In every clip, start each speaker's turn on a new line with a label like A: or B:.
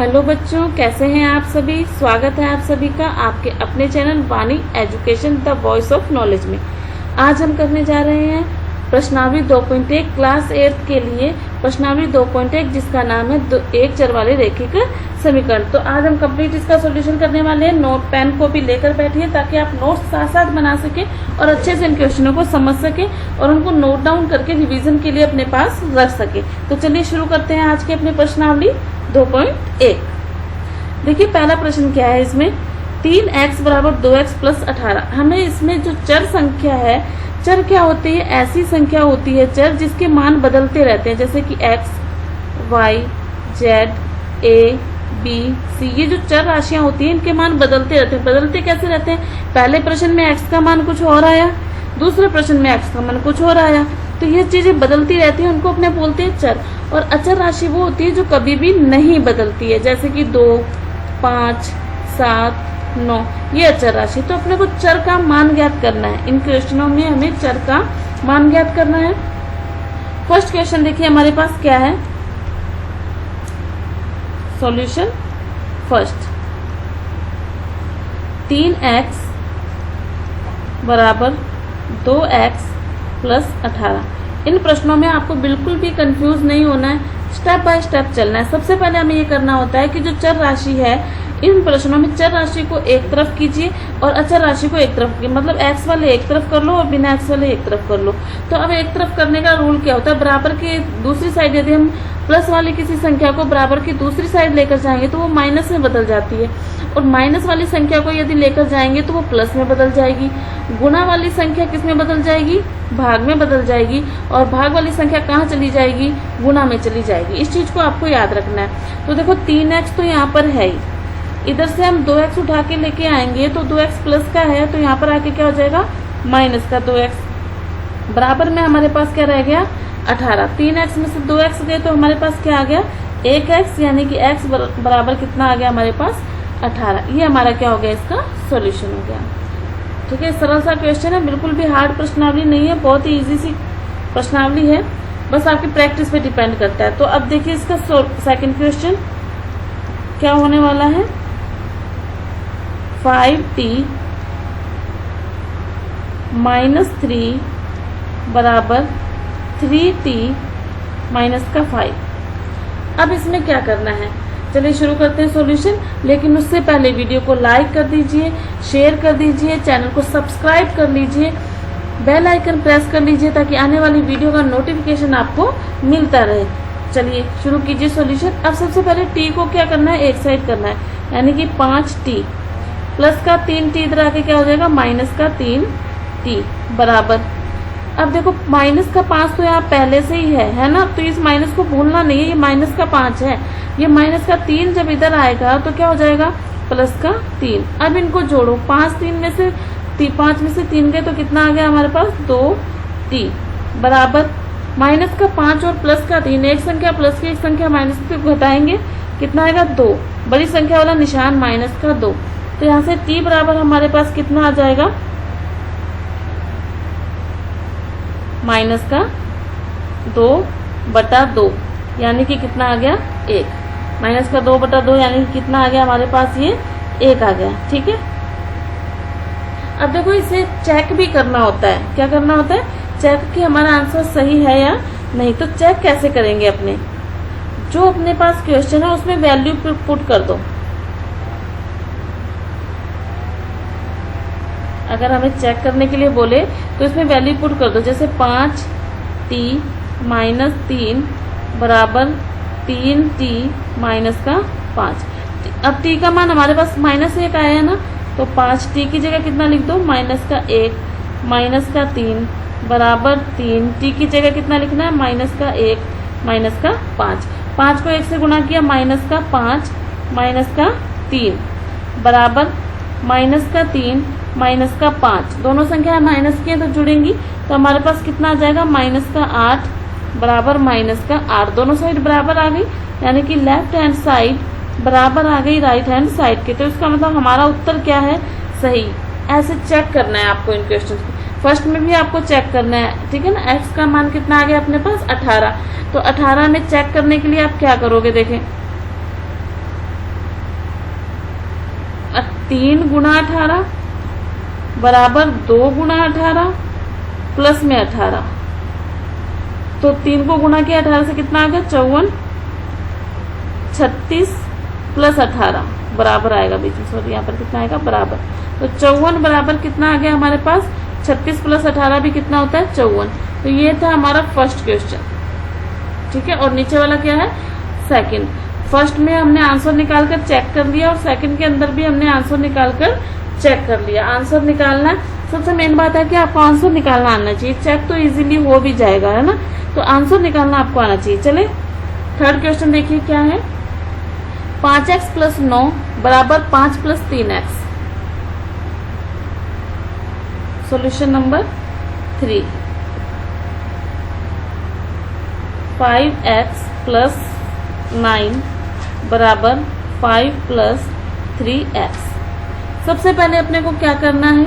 A: Hello बच्चों, कैसे हैं आप सभी। स्वागत है आप सभी का आपके अपने channel Vani education the voice of knowledge में। आज हम करने जा रहे हैं प्रश्नावली 2.1 क्लास 8 के लिए प्रश्नावली 2.1 जिसका नाम है एक चर वाले रैखिक समीकरण। तो आज हम कंप्लीट इसका सॉल्यूशन करने वाले हैं। नोट पेन कॉपी लेकर बैठिए ताकि आप नोट्स साथ साथ बना सके और अच्छे से इन क्वेश्चनों को समझ सके और उनको नोट डाउन करके रिवीजन के लिए अपने पास रख सके। तो चलिए शुरू करते हैं आज के अपने प्रश्नावली 2.1। देखिए पहला प्रश्न क्या है। इसमें 3x बराबर 2x प्लस 18। हमें इसमें जो चर संख्या है, चर क्या होती है, ऐसी संख्या होती है चर जिसके मान बदलते रहते हैं, जैसे कि x, y, z, a, b, c। ये जो चर राशियां होती हैं इनके मान बदलते रहते हैं। बदलते कैसे रहते हैं? पहले प्रश्न में x का मान कुछ और आया, दूसरे प्रश्न में x का मान कुछ और आया। तो ये चीजें बदलती रहती हैं, उनको अपने बोलते हैं चर। और अचर राशि वो होती है जो कभी भी नहीं बदलती है, जैसे कि 2, 5, 7, 9, ये अचर राशि। तो अपने को चर का मान ज्ञात करना है। इन क्वेश्चनों में हमें चर का मान ज्ञात करना है। फर्स्ट क्वेश्चन देखिए हमारे पास क्या है। सॉल्यूशन फर्स्ट, 3x बराबर 2x प्लस 18। इन प्रश्नों में आपको बिल्कुल भी कंफ्यूज नहीं होना है, स्टेप बाय स्टेप चलना है। सबसे पहले हमें ये करना होता है कि जो चर राशि है, इन प्रश्नों में चर राशि को एक तरफ कीजिए और अचर राशि को एक तरफ, मतलब x वाले एक तरफ कर लो और बिना x वाले एक तरफ कर लो। तो अब एक तरफ करने का रूल क्या होता है, बराबर की दूसरी साइड यदि हम प्लस वाली किसी संख्या को बराबर की दूसरी साइड लेकर जाएंगे तो वो माइनस में बदल जाती है, और माइनस वाली संख्या को यदि लेकर जाएंगे तो वो प्लस में बदल जाएगी। गुणा वाली संख्या किस में बदल जाएगी? भाग में बदल जाएगी। और भाग वाली संख्या कहाँ चली जाएगी? गुणा में चली जाएगी। इस चीज को आपको याद रखना है। तो देखो 3x तो यहाँ पर है ही, इधर से हम 2x उठा के लेके आएंगे तो 2x प्लस का है, तो यहाँ पर आके क्या हो जाएगा? माइनस का 2x। बराबर में हमारे पास क्या रह गया? 18। 3x में से 2x गए तो हमारे पास क्या आ गया? 1x, यानी कि x बराबर कितना आ गया हमारे पास? 18। ये हमारा क्या हो गया? इसका सॉल्यूशन हो गया। ठीक है, सरल सा क्वेश्चन है, बिल्कुल भी हार्ड प्रश्नावली नहीं है, बहुत ही इजी सी प्रश्नावली है, बस आपकी प्रैक्टिस पे डिपेंड करता है। तो अब देखिए इसका सेकंड क्वेश्चन क्या होने वाला है। 5t माइनस 3 बराबर 3t माइनस का 5। अब इसमें क्या करना है, चलिए शुरू करते हैं सॉल्यूशन। लेकिन उससे पहले वीडियो को लाइक कर दीजिए, शेयर कर दीजिए, चैनल को सब्सक्राइब कर लीजिए, बेल आइकन प्रेस कर लीजिए ताकि आने वाली वीडियो का नोटिफिकेशन आपको मिलता रहे। चलिए शुरू कीजिए सॉल्यूशन। अब सबसे पहले t को क्या करना है? एक साइड करना है, यानी कि 5t प्लस का 3t इधर आके क्या हो जाएगा? माइनस का 3t बराबर। अब देखो माइनस का 5 तो यहाँ पहले से ही है ना, तो इस माइनस को भूलना नहीं है, ये माइनस का 5 है। ये माइनस का 3 जब इधर आएगा तो क्या हो जाएगा? प्लस का 3। अब इनको जोड़ो, 5 में से 3 गए तो कितना आ गया हमारे पास? 2t बराबर माइनस का 5 और प्लस का 3, एक संख्या प्लस की एक संख्या माइनस को घटाएंगे, कितना आएगा? 2। बड़ी संख्या वाला निशान माइनस का 2। तो यहाँ से t बराबर हमारे पास कितना आ जाएगा? माइनस का 2/2, यानी कि कितना आ गया? 1। माइनस का 2/2 यानी कि कितना आ गया हमारे पास? ये 1 आ गया। ठीक है, अब देखो इसे चेक भी करना होता है। क्या करना होता है? चेक कि हमारा आंसर सही है या नहीं। तो चेक कैसे करेंगे? अपने जो अपने पास क्वेश्चन है उसमें वैल्यू पुट कर दो। अगर हमें चेक करने के लिए बोले तो इसमें वैल्यू पुट कर दो, जैसे 5t माइनस 3 बराबर 3t माइनस का 5। अब t का मान हमारे पास -1 आया है ना, तो 5t की जगह कितना लिख दो? माइनस का 1 माइनस का 3 बराबर 3t की जगह कितना लिखना है? माइनस का 1 माइनस का 5। 5 को 1 से गुणा किया, माइनस का 5 माइनस का 3 बराबर माइनस का 3 माइनस का 5। दोनों संख्या माइनस की है तो जुड़ेंगी, तो हमारे पास कितना आ जाएगा? माइनस का 8 बराबर माइनस का 8। दोनों साइड बराबर आ गई, यानी कि लेफ्ट हैंड साइड बराबर आ गई राइट हैंड साइड के। तो इसका मतलब हमारा उत्तर क्या है? सही। ऐसे चेक करना है आपको इन क्वेश्चन को। फर्स्ट में भी आपको चेक करना है, ठीक है ना। x का मान कितना आ गया अपने पास? 18। तो 18 में चेक करने के लिए आप क्या करोगे? देखें 3 गुना 18 बराबर 2 गुना 18 प्लस में 18। तो 3 को गुना किया 18 से कितना आ गया 54, 36 प्लस 18 बराबर आएगा बीच में, सॉरी यहाँ पर कितना आएगा बराबर। तो 54 बराबर कितना आ गया हमारे पास 36 प्लस 18 भी कितना होता है 54। तो ये था हमारा फर्स्ट क्वेश्चन, ठीक है। और नीचे वाला क्या है सेकंड। फर्स्ट में हमने आंसर निकाल कर चेक कर लिया और सेकंड के अंदर भी हमने आंसर निकाल कर चेक कर लिया। आंसर निकालना सबसे मेन बात है कि आपको आंसर निकालना आना चाहिए, चेक तो इजीली हो भी जाएगा, है ना। तो आंसर निकालना आपको आना चाहिए। चले थर्ड क्वेश्चन देखिए क्या है। 5x प्लस 9 बराबर 5 plus 3x। Solution number 3। 5x plus 9 बराबर 5 प्लस 3x। सबसे पहले अपने को क्या करना है,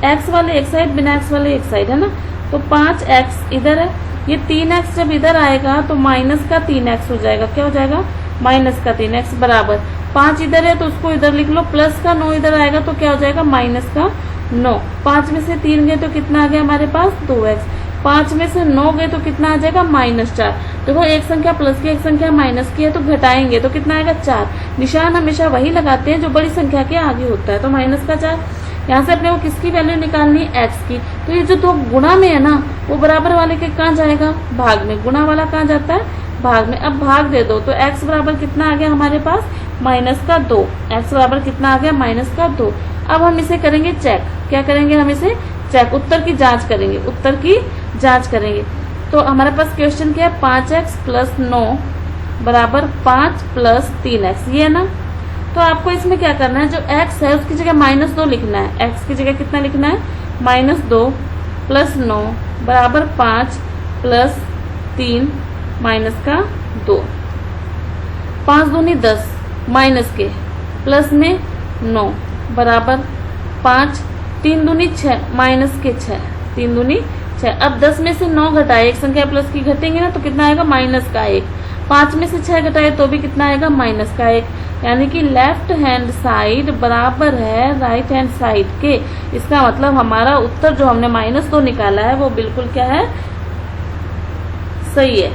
A: x वाले एक साइड बिना x वाले एक साइड, है ना। तो 5x इधर है, ये 3x जब इधर आएगा तो माइनस का 3x हो जाएगा। क्या हो जाएगा माइनस का 3x बराबर 5 इधर है तो उसको इधर लिख लो, प्लस का 9 इधर आएगा तो क्या हो जाएगा माइनस का 9। 5 में से 3 गए तो कितना आ गया हमारे पास 2x। 5 में से 9 गए तो कितना आ जाएगा -4। देखो एक संख्या प्लस की एक संख्या माइनस की है तो घटाएंगे तो कितना आएगा 4। निशान हमेशा वही लगाते हैं जो बड़ी संख्या के आगे होता है, तो -4। यहाँ से अपने को किसकी वैल्यू निकालनी है x की। तो ये जो 2 गुणा में है ना वो बराबर वाले के कहाँ जाएगा भाग में, गुणा वाला कहाँ जाता है भाग में। अब भाग दे दो तो x बराबर कितना आ गया हमारे पास -2। x बराबर कितना आ गया -2। अब हम इसे करेंगे चेक। क्या करेंगे हम इसे चेक, उत्तर की जांच करेंगे, उत्तर की जांच करेंगे। तो हमारे पास क्वेश्चन क्या है 5x प्लस 9 बराबर 5 प्लस 3x, ये है ना। तो आपको इसमें क्या करना है, जो x है उसकी जगह -2 लिखना है। x की जगह कितना लिखना है -2 प्लस 9 बराबर 5 प्लस 3 माइनस का 2। 5 दूनी 10 माइनस के प्लस में 9 बराबर 5। 3 दूनी 6 माइनस के 6, 3 दूनी 6। अब 10 में से 9 घटाए, एक संख्या प्लस की घटेंगे ना तो कितना आएगा -1। 5 में से 6 घटाए तो भी कितना आएगा -1। यानी कि लेफ्ट हैंड साइड बराबर है राइट हैंड साइड के। इसका मतलब हमारा उत्तर जो हमने -2 निकाला है वो बिल्कुल क्या है सही है,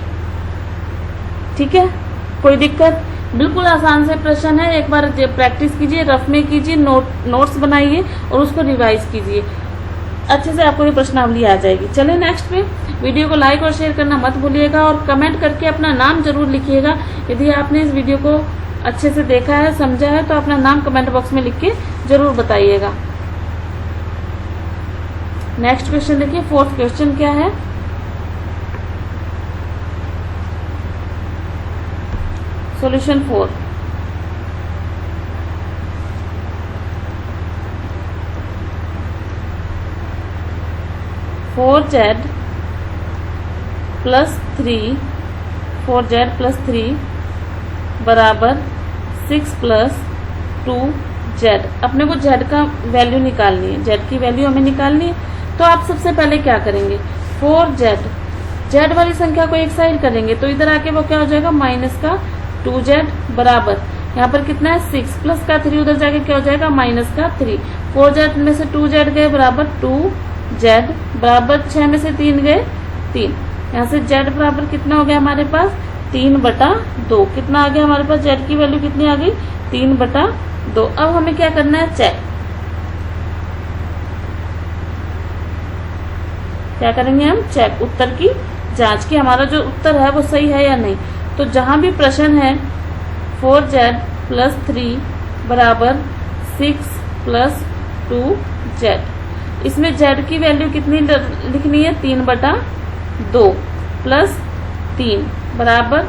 A: ठीक है। कोई दिक्कत, बिल्कुल आसान से प्रश्न है। एक बार प्रैक्टिस कीजिए, रफ में कीजिए, नोट्स बनाइए और उसको रिवाइज कीजिए, अच्छे से आपको ये प्रश्नावली आ जाएगी। चलिए नेक्स्ट पे। वीडियो को लाइक और शेयर करना मत भूलिएगा और कमेंट करके अपना नाम जरूर लिखिएगा। यदि आपने इस वीडियो को अच्छे से देखा है समझा है तो अपना नाम कमेंट बॉक्स में लिख के जरूर बताइएगा। नेक्स्ट क्वेश्चन देखिए, फोर्थ क्वेश्चन क्या है। Solution 4। (4z plus 3) 4z plus 3 बराबर 6 प्लस 2z। अपने को z का वैल्यू निकालनी है, z की वैल्यू हमें निकालनी है। तो आप सबसे पहले क्या करेंगे 4z, z वाली संख्या को एक साइड करेंगे तो इधर आके वो क्या हो जाएगा माइनस का 2z बराबर यहाँ पर कितना है 6 प्लस का 3 उधर जाके क्या हो जाएगा -3। 4z में से 2z गए बराबर 2z बराबर 6 में से 3 गए 3। यहाँ से z बराबर कितना हो गया हमारे पास 3/2। कितना आ गया हमारे पास z की वैल्यू कितनी आ गई 3/2। अब हमें क्या करना है चेक। क्या करेंगे हम चेक, उत्तर की जांच की हमारा जो उत्तर है वो सही है या नहीं। तो जहां भी प्रश्न है 4z प्लस 3 बराबर 6 प्लस 2z, इसमें z की वैल्यू कितनी लिखनी है 3/2 प्लस 3 बराबर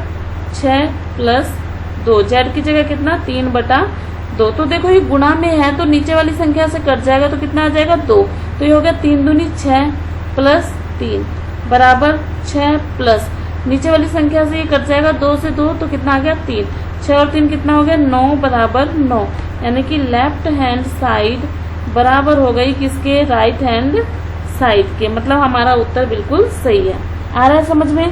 A: 6 प्लस 2। z की जगह कितना 3/2। तो देखो ये गुणा में है तो नीचे वाली संख्या से कट जाएगा तो कितना आ जाएगा 2। तो ये हो गया 3 दूनी 6 प्लस 3 बराबर 6 प्लस नीचे वाली संख्या से ये कट जाएगा 2 से 2 तो कितना आ गया 3। 6 और 3 कितना हो गया 9 बराबर 9। यानी कि लेफ्ट हैंड साइड बराबर हो गई किसके राइट हैंड साइड के। मतलब हमारा उत्तर बिल्कुल सही है। आ रहा है समझ में।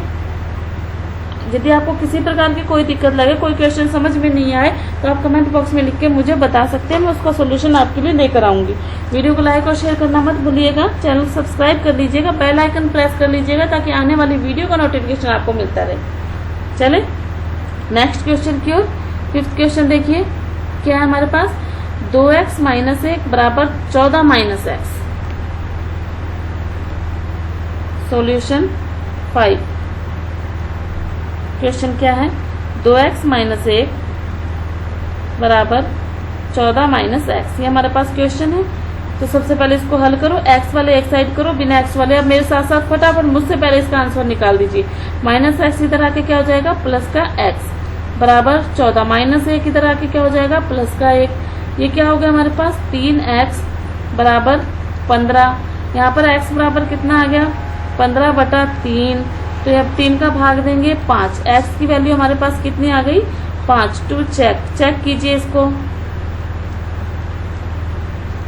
A: यदि आपको किसी प्रकार की कोई दिक्कत लगे, कोई क्वेश्चन समझ में नहीं आए, तो आप कमेंट बॉक्स में लिख के मुझे बता सकते हैं, मैं उसका सोल्यूशन आपके लिए लेकर आऊँगी। वीडियो को लाइक और शेयर करना मत भूलिएगा, चैनल को सब्सक्राइब कर लीजिएगा, बेल आइकन प्रेस कर लीजिएगा ताकि आने वाली वीडियो का नोटिफिकेशन आपको मिलता रहे। चले नेक्स्ट क्वेश्चन की ओर। फिफ्थ क्वेश्चन देखिए क्या है हमारे पास, 2x माइनस 1 बराबर 14 माइनस एक्स। सॉल्यूशन 5। क्वेश्चन क्या है, 2x माइनस 1 बराबर 14 माइनस एक्स, ये हमारे पास क्वेश्चन है। तो सबसे पहले इसको हल करो, x वाले एक साइड करो, बिना x वाले। अब मेरे साथ साथ फटाफट मुझसे पहले इसका आंसर निकाल दीजिए। माइनस एक्स इधर आके क्या हो जाएगा, प्लस का x बराबर 14 माइनस 1 इधर आके क्या हो जाएगा, प्लस का 1। ये क्या हो गया हमारे पास, 3x बराबर 15। यहाँ पर x बराबर कितना आ गया, 15/3। तो अब 3 का भाग देंगे 5। x की वैल्यू हमारे पास कितनी आ गई, 5। टू चेक कीजिए इसको।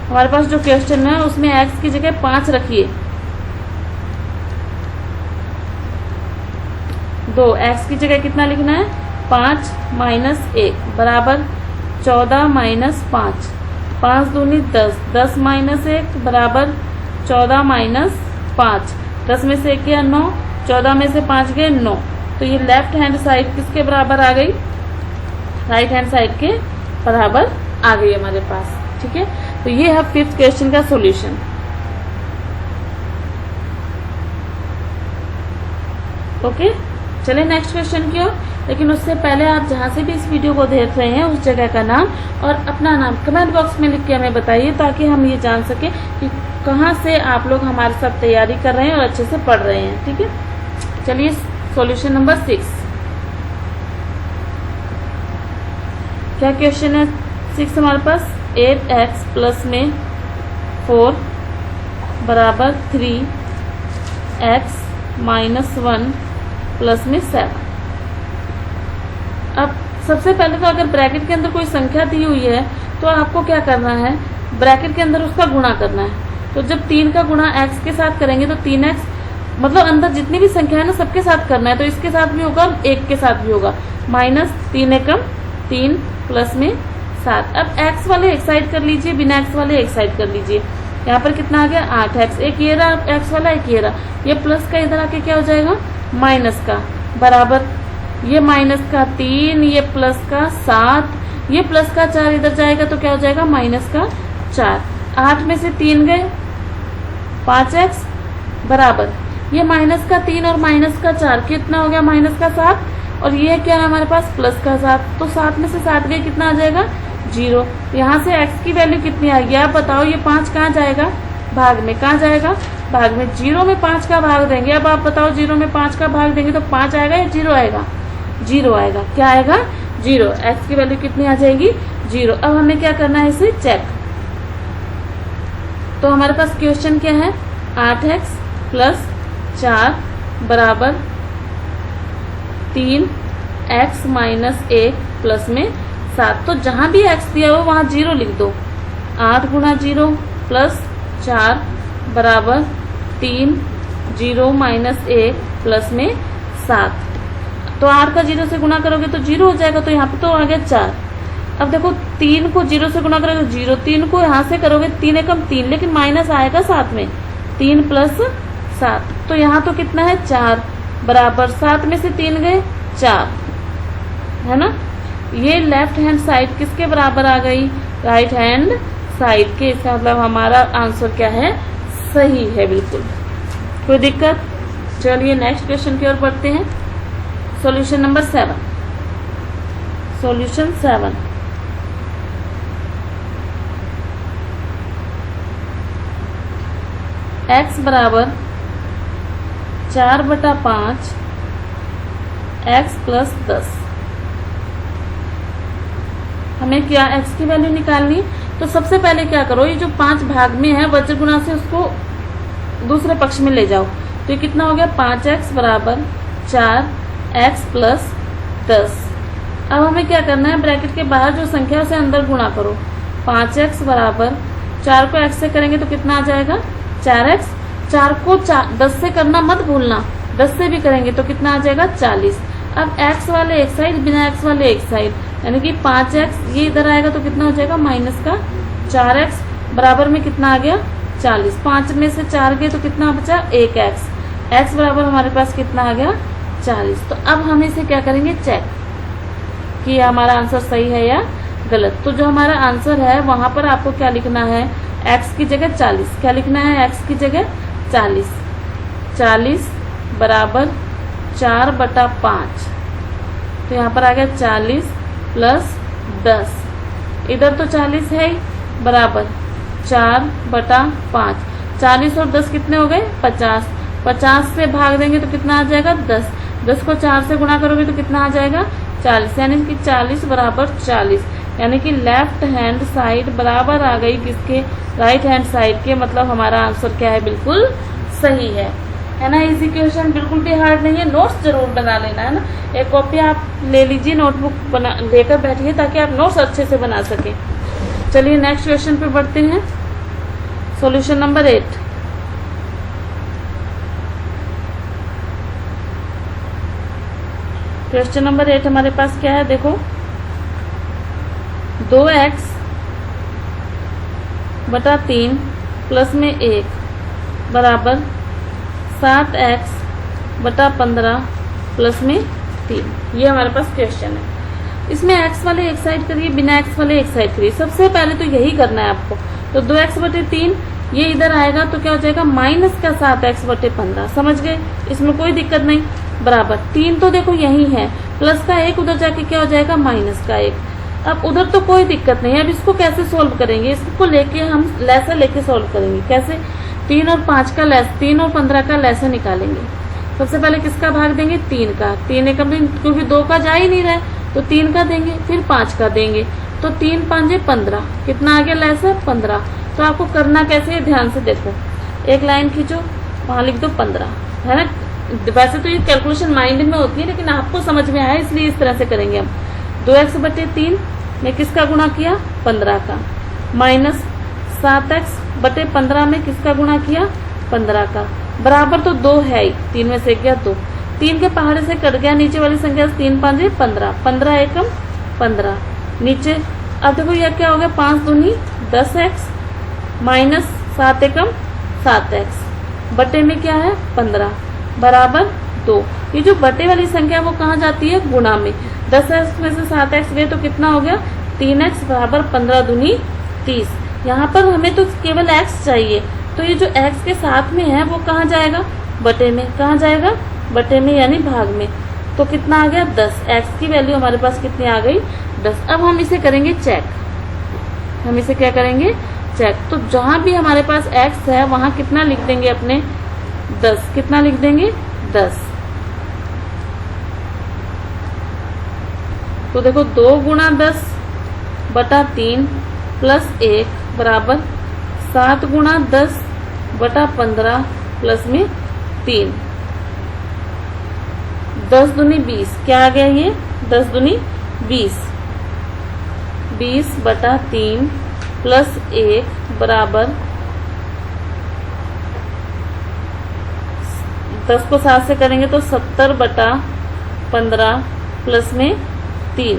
A: हमारे पास जो क्वेश्चन है उसमें x की जगह 5 रखिए। 2 x की जगह कितना लिखना है, 5 माइनस 1 बराबर 14 माइनस 5। 5 दूनी 10, 10 माइनस 1 बराबर 14 माइनस 5। 10 में से 1 गया 9, 14 में से 5 गए 9। तो ये लेफ्ट हैंड साइड किसके बराबर आ गई, राइट हैंड साइड के बराबर आ गई हमारे पास। ठीक है, तो ये है फिफ्थ क्वेश्चन का सॉल्यूशन। ओके, चलिए नेक्स्ट क्वेश्चन की ओर। लेकिन उससे पहले आप जहां से भी इस वीडियो को देख रहे हैं उस जगह का नाम और अपना नाम कमेंट बॉक्स में लिख के हमें बताइए, ताकि हम ये जान सकें कि कहाँ से आप लोग हमारे साथ तैयारी कर रहे हैं और अच्छे से पढ़ रहे हैं। ठीक है, चलिए सॉल्यूशन नंबर 6। क्या क्वेश्चन है 6 हमारे पास, 8x प्लस में 4 बराबर 3x माइनस 1 प्लस में 7। अब सबसे पहले तो अगर ब्रैकेट के अंदर कोई संख्या दी हुई है तो आपको क्या करना है, ब्रैकेट के अंदर उसका गुणा करना है। तो जब 3 का गुणा x के साथ करेंगे तो 3x, मतलब अंदर जितनी भी संख्या है ना सबके साथ करना है। तो इसके साथ भी होगा और 1 के साथ भी होगा। माइनस 3 एकम 3 प्लस में 7। अब x वाले एक साइड कर लीजिए, बिना x वाले एक साइड कर लीजिए। यहाँ पर कितना आ गया, 8x। एक ये रहा x वाला, एक ये रहा। ये प्लस का इधर आके क्या हो जाएगा, माइनस का बराबर, ये माइनस का 3, ये प्लस का 7, ये प्लस का 4 इधर जाएगा तो क्या हो जाएगा, माइनस का 4। 8 में से 3 गए, 5x बराबर, ये माइनस का 3 और माइनस का 4 कितना हो गया, माइनस का 7। और ये क्या है हमारे पास, प्लस का 7। तो 7 में से 7 गए, कितना आ जाएगा, 0। यहाँ से x की वैल्यू कितनी आएगी आप बताओ। ये 5 कहाँ जाएगा, भाग में। कहाँ जाएगा, भाग में। 0 में 5 का भाग देंगे। अब आप बताओ 0 में 5 का भाग देंगे तो 5 आएगा या 0 आएगा, 0 आएगा। क्या आएगा, 0। x की वैल्यू कितनी आ जाएगी, 0। अब हमें क्या करना है, इसे चेक। तो हमारे पास क्वेश्चन क्या है, 8x प्लस 4 बराबर 3x माइनस 1 प्लस में 7। तो जहां भी x दिया हो वहां 0 लिख दो। 8 गुणा 0 प्लस 4 बराबर 3, 0 माइनस 1 प्लस में 7। तो 8 का 0 से गुणा करोगे तो 0 हो जाएगा। तो यहाँ पे तो आ गया 4। अब देखो 3 को 0 से गुणा करोगे तो 0, 3 को यहाँ से करोगे 3 एकम 3, लेकिन माइनस आएगा साथ में, 3 प्लस 7। तो यहाँ तो कितना है, 4 बराबर 7 में से 3 गए 4, है ना। ये लेफ्ट हैंड साइड किसके बराबर आ गई, राइट हैंड साइड के। इसका मतलब हमारा आंसर क्या है, सही है बिल्कुल। कोई दिक्कत। चलिए नेक्स्ट क्वेश्चन की ओर बढ़ते हैं। Solution number 7। सॉल्यूशन 7, x बराबर 4/5 x प्लस 10। हमें क्या x की वैल्यू निकालनी। तो सबसे पहले क्या करो, ये जो 5 भाग में है वज्र गुणा से उसको दूसरे पक्ष में ले जाओ। तो ये कितना हो गया, 5x बराबर 4x प्लस 10। अब हमें क्या करना है, ब्रैकेट के बाहर जो संख्या उसे अंदर गुणा करो। 5x बराबर 4 को x से करेंगे तो कितना आ जाएगा, 4x। 4 को 10 से करना मत भूलना, 10 से भी करेंगे तो कितना आ जाएगा, 40। अब x वाले एक साइड, बिना x वाले एक साइड, यानी कि 5x ये इधर आएगा तो कितना हो जाएगा माइनस का 4x बराबर में कितना आ गया 40। 5 में से 4 गए तो कितना बचा 1x, x बराबर हमारे पास कितना आ गया 40। तो अब हम इसे क्या करेंगे चेक कि हमारा आंसर सही है या गलत। तो जो हमारा आंसर है वहां पर आपको क्या लिखना है, x की जगह 40, क्या लिखना है x की जगह 40, 40 बराबर 4/5। तो यहाँ पर आ गया 40 प्लस 10, इधर तो 40 है ही, बराबर 4/5। 40 और 10 कितने हो गए 50, 50 से भाग देंगे तो कितना आ जाएगा 10, 10 को 4 से गुणा करोगे तो कितना आ जाएगा 40, यानी कि 40 बराबर 40, यानी कि लेफ्ट हैंड साइड बराबर आ गई किसके, राइट हैंड साइड के। मतलब हमारा आंसर क्या है, बिल्कुल सही है ना। इसी क्वेश्चन बिल्कुल भी हार्ड नहीं है, नोट्स जरूर बना लेना है ना। एक कॉपी आप ले लीजिए, नोटबुक बना लेकर बैठिए ताकि आप नोट्स अच्छे से बना सकें। चलिए नेक्स्ट क्वेश्चन पे बढ़ते हैं। Solution number 8। क्वेश्चन नंबर 8 हमारे पास क्या है, देखो 2x बटा 3 प्लस में 1 बराबर 7x बटा 15 प्लस में 3। ये हमारे पास क्वेश्चन है। इसमें x वाले एक साइड करिए, बिना x वाले एक साइड करिए। सबसे पहले तो यही करना है आपको। तो 2x बटे 3 ये इधर आएगा तो क्या हो जाएगा माइनस का 7x बटे 15, समझ गए, इसमें कोई दिक्कत नहीं। बराबर 3 तो देखो यही है, प्लस का 1 उधर जाके क्या हो जाएगा माइनस का 1। अब उधर तो कोई दिक्कत नहीं है। अब इसको कैसे सोल्व करेंगे, इसको लेके हम लेसा लेके सोल्व करेंगे। कैसे, 3 और 5 का लेस, 3 और 15 का लेसा निकालेंगे। सबसे पहले किसका भाग देंगे 3 का, 3 एकम, क्योंकि 2 का जा ही नहीं रहा है तो 3 का देंगे, फिर 5 का देंगे। तो 3 5 15, कितना आ गया लेसा 15। तो आपको करना कैसे है ध्यान से देखो, एक लाइन खींचो, वहां लिख दो 15, है ना। वैसे तो ये कैलकुलेशन माइंड में होती है लेकिन आपको समझ में आया इसलिए इस तरह से करेंगे हम। 2x बटे 3 में किसका गुणा किया 15 का, माइनस 7x बटे 15 में किसका गुणा किया 15 का, बराबर तो 2 है ही, 3 में से गया 2, 3 के पहाड़े से कट गया नीचे वाली संख्या, 3 5 15, 15 एकम 15 नीचे। अब देखो यह क्या हो गया 5 दूनी 10x माइनस 7 एकम 7x बटे में क्या है 15 बराबर 2। ये जो बटे वाली संख्या वो कहाँ जाती है गुणा में, 10x में से 7x गए तो कितना हो गया 3x बराबर 15 दूनी 30। यहाँ पर हमें तो केवल x चाहिए, तो ये जो x के साथ में है वो कहाँ जाएगा बटे में, कहाँ जाएगा बटे में यानी भाग में। तो कितना आ गया 10, x की वैल्यू हमारे पास कितनी आ गई 10। अब हम इसे करेंगे चेक, हम इसे क्या करेंगे चेक। तो जहां भी हमारे पास x है वहां कितना लिख देंगे अपने 10, कितना लिख देंगे 10। तो देखो 2 गुणा 10 बटा 3 प्लस 1 बराबर 7 गुणा 10 बटा 15 प्लस में 3, 10 दूनी 20, क्या आ गया ये 10 दूनी 20, 20 बटा 3 प्लस 1 बराबर 10 को 7 से करेंगे तो 70 बटा 15 प्लस में 3।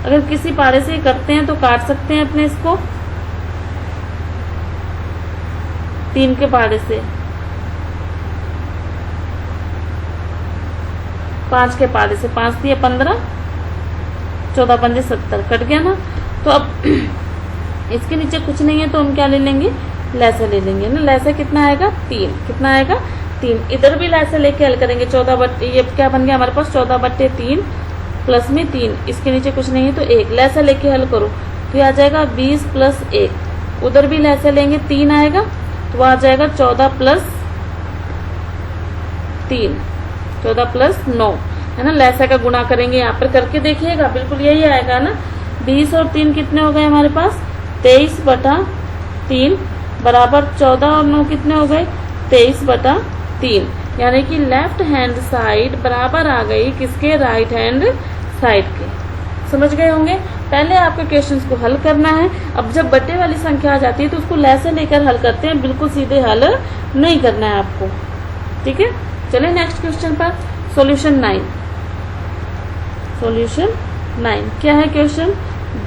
A: अगर किसी पारे से करते हैं तो काट सकते हैं अपने इसको 3 के पारे से, 5 के पारे से, 5 दिए 15, 14 पंजे 70, कट गया ना। तो अब इसके नीचे कुछ नहीं है तो हम क्या ले लेंगे लैसा ले लेंगे ना। लैसा कितना आएगा 3, कितना आएगा 3। इधर भी लैसा लेके हल करेंगे 14 बट्टे, ये क्या बन गया हमारे पास 14 बट्टे 3 प्लस में 3, इसके नीचे कुछ नहीं है तो 1, लैसा लेके हल करो तो आ जाएगा 20 प्लस 1। उधर भी लैसा लेंगे 3 आएगा तो आ जाएगा 14 प्लस 3, 14 प्लस 9, है ना। लैसा का गुणा करेंगे यहाँ पर करके देखिएगा, बिल्कुल यही आएगा ना। 20 और 3 कितने हो गए हमारे पास 23 बटा 3 बराबर 14 और 9 कितने हो गए 23 बटा 3, यानी कि लेफ्ट हैंड साइड बराबर आ गई किसके राइट हैंड साइड के। समझ गए होंगे। पहले आपके क्वेश्चंस को हल करना है। अब जब बटे वाली संख्या आ जाती है तो उसको लैसे लेकर हल करते हैं, बिल्कुल सीधे हल नहीं करना है आपको, ठीक है। चलिए नेक्स्ट क्वेश्चन पर। सॉल्यूशन 9। सॉल्यूशन 9 क्या है क्वेश्चन?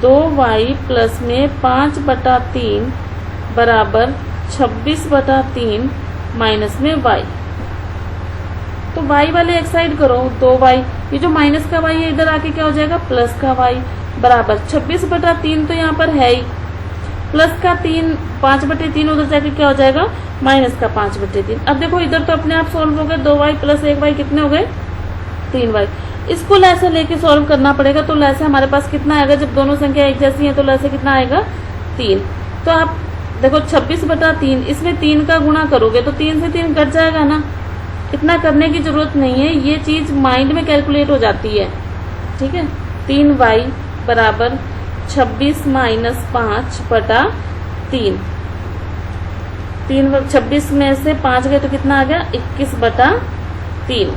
A: 2y प्लस में 5/3 बराबर 26/3 माइनस में y। तो y वाले एक साइड करो, 2y, ये जो माइनस का y है इधर आके क्या हो जाएगा? प्लस का y बराबर 26/3 तो यहाँ पर है ही, प्लस का 3 5/3 उधर जाके क्या हो जाएगा? माइनस का 5/3। अब देखो इधर तो अपने आप सॉल्व हो गए, 2y प्लस 1y कितने हो गए? 3y। इसको लैसा लेके सॉल्व करना पड़ेगा। तो लैसा हमारे पास कितना आएगा? जब दोनों संख्या एक जैसी हैं तो लैसा कितना आएगा? 3। तो आप देखो 26/3, इसमें 3 का गुणा करोगे तो 3 से 3 कट जाएगा ना। इतना करने की जरूरत नहीं है, ये चीज माइंड में कैलकुलेट हो जाती है, ठीक है। 3y बराबर 26 माइनस 5/3। 26 में से 5 गए तो कितना आ गया? 21/3।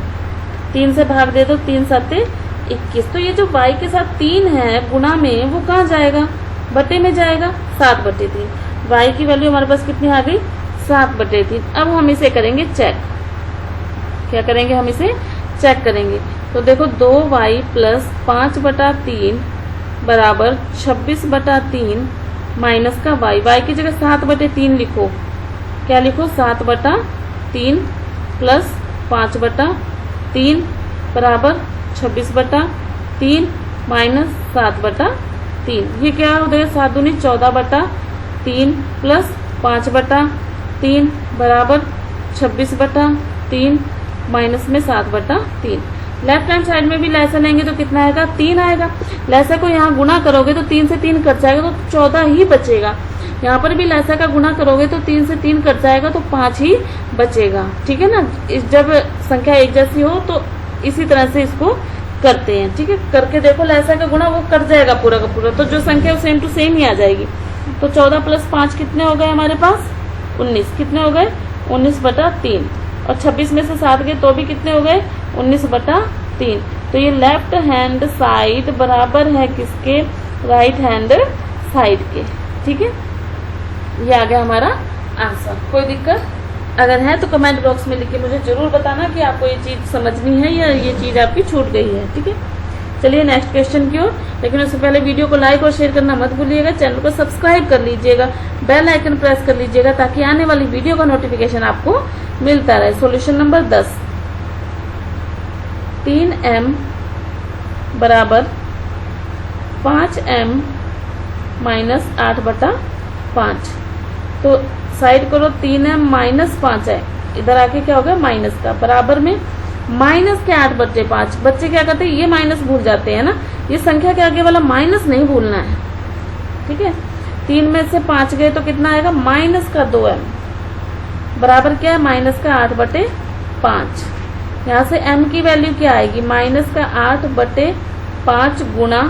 A: 3 से भाग दे दो, 3 7 21। तो ये जो y के साथ 3 है गुणा में, वो कहाँ जाएगा? बटे में जाएगा, 7/3। y की वैल्यू हमारे पास कितनी आ गई? 7/3। अब हम इसे करेंगे चेक। क्या करेंगे? हम इसे चेक करेंगे। तो देखो 2y प्लस 5/3 बराबर 26/3 माइनस का y की जगह 7/3 लिखो। क्या लिखो? 7/3 प्लस 5/3 बराबर 26/3 माइनस 7/3। ये क्या हो जाएगा? 7 दूनी 14/3 प्लस 5/3 बराबर 26/3 माइनस में 7/3। लेफ्ट हैंड साइड में भी लैसा लेंगे तो कितना आएगा? 3 आएगा। लैसा को यहाँ गुणा करोगे तो 3 से 3 कट जाएगा तो 14 ही बचेगा। यहाँ पर भी लैसा का गुणा करोगे तो 3 से 3 कट जाएगा तो 5 ही बचेगा, ठीक है ना। जब संख्या एक जैसी हो तो इसी तरह से इसको करते हैं, ठीक है। करके देखो लैसा का गुणा वो कट जाएगा पूरा का पूरा, तो जो संख्या सेम टू सेम ही आ जाएगी। तो 14 प्लस 5 कितने हो गए हमारे पास? 19। कितने हो गए? 19/3। और 26 में से 7 गए तो भी कितने हो गए? 19/3। तो ये लेफ्ट हैंड साइड बराबर है किसके? राइट हैंड साइड के, ठीक है। ये आ गया हमारा आंसर। कोई दिक्कत अगर है तो कमेंट बॉक्स में लिख के मुझे जरूर बताना कि आपको ये चीज़ समझनी है या ये चीज़ आपकी छूट गई है, ठीक है। चलिए नेक्स्ट क्वेश्चन की ओर। लेकिन उससे पहले वीडियो को लाइक और शेयर करना मत भूलिएगा, चैनल को सब्सक्राइब कर लीजिएगा, बेल आइकन प्रेस कर लीजिएगा ताकि आने वाली वीडियो का नोटिफिकेशन आपको मिलता रहे। Solution number 10। 3m बराबर 5m माइनस 8/5। तो साइड करो, 3m माइनस 5 है, इधर आके क्या होगा? माइनस का बराबर में माइनस के 8/5। बच्चे क्या करते हैं? ये माइनस भूल जाते हैं ना, ये संख्या के आगे वाला माइनस नहीं भूलना है, ठीक है। 3 में से 5 गए तो कितना आएगा? माइनस का 2m बराबर क्या है? माइनस का 8/5। यहाँ से m की वैल्यू क्या आएगी? माइनस का 8/5 गुणा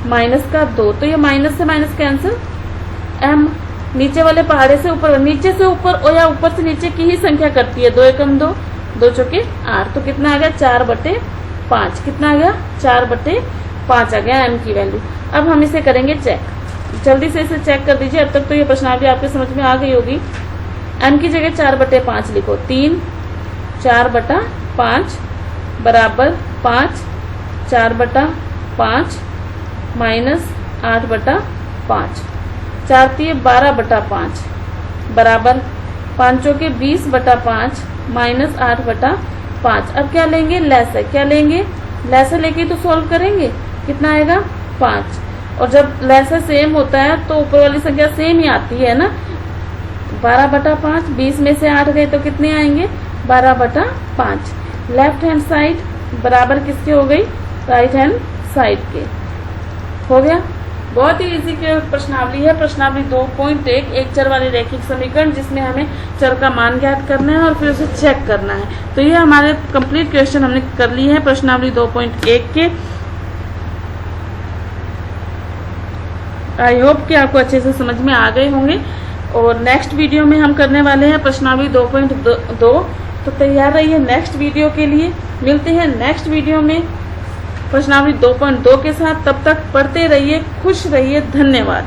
A: माइनस का 2। तो ये माइनस से माइनस कैंसिल, m नीचे वाले पहाड़े से ऊपर, नीचे से ऊपर और या ऊपर से नीचे की ही संख्या करती है। 2 एकम 2, 2 चौके 8। तो कितना आ गया? 4/5। कितना आ गया? 4/5 आ गया m की वैल्यू। अब हम इसे करेंगे चेक। जल्दी से इसे चेक कर दीजिए। अब तक तो ये प्रश्नावली आपके समझ में आ गई होगी। m की जगह 4/5 लिखो। 3 4/5 बराबर 5 4/5 माइनस 8/5। 4 3 12/5 बराबर 5 चौके 20/5 माइनस 8/5। अब क्या लेंगे? लैसा। क्या लेंगे? लैसा लेके तो सॉल्व करेंगे। कितना आएगा? 5। और जब लैसा सेम होता है तो ऊपर वाली संख्या सेम ही आती है ना। 12/5, 20 में से 8 गए तो कितने आएंगे? 12/5। लेफ्ट हैंड साइड बराबर किसके हो गई? राइट हैंड साइड के। हो गया। बहुत ही इजी के प्रश्नावली है। प्रश्नावली 2.1 एक चर वाले रैखिक समीकरण, जिसमें हमें चर का मान ज्ञात करना है और फिर उसे चेक करना है। तो ये हमारे कंप्लीट क्वेश्चन हमने कर लिए हैं प्रश्नावली 2.1 के। आई होप कि आपको अच्छे से समझ में आ गए होंगे। और नेक्स्ट वीडियो में हम करने वाले हैं प्रश्नावली 2.2। तो तैयार रहिए नेक्स्ट वीडियो के लिए। मिलते हैं नेक्स्ट वीडियो में प्रश्नावली 2.2 के साथ। तब तक पढ़ते रहिए, खुश रहिए। धन्यवाद।